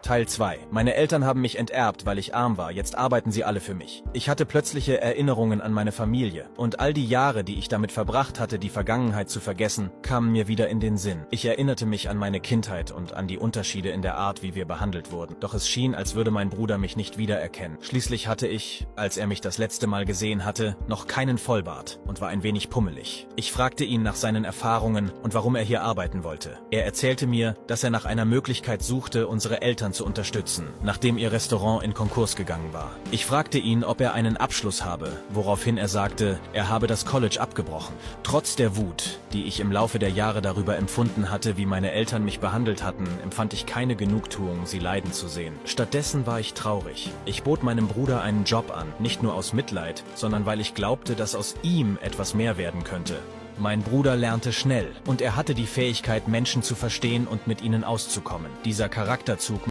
Teil 2. Meine Eltern haben mich enterbt, weil ich arm war, jetzt arbeiten sie alle für mich. Ich hatte plötzliche Erinnerungen an meine Familie, und all die Jahre, die ich damit verbracht hatte, die Vergangenheit zu vergessen, kamen mir wieder in den Sinn. Ich erinnerte mich an meine Kindheit und an die Unterschiede in der Art, wie wir behandelt wurden. Doch es schien, als würde mein Bruder mich nicht wiedererkennen. Schließlich hatte ich, als er mich das letzte Mal gesehen hatte, noch keinen Vollbart und war ein wenig pummelig. Ich fragte ihn nach seinen Erfahrungen und warum er hier arbeiten wollte. Er erzählte mir, dass er nach einer Möglichkeit suchte, unsere Eltern zu unterstützen, nachdem ihr Restaurant in Konkurs gegangen war. Ich fragte ihn, ob er einen Abschluss habe, woraufhin er sagte, er habe das College abgebrochen. Trotz der Wut, die ich im Laufe der Jahre darüber empfunden hatte, wie meine Eltern mich behandelt hatten, empfand ich keine Genugtuung, sie leiden zu sehen. Stattdessen war ich traurig. Ich bot meinem Bruder einen Job an, nicht nur aus Mitleid, sondern weil ich glaubte, dass aus ihm etwas mehr werden könnte. Mein Bruder lernte schnell und er hatte die Fähigkeit, Menschen zu verstehen und mit ihnen auszukommen. Dieser Charakterzug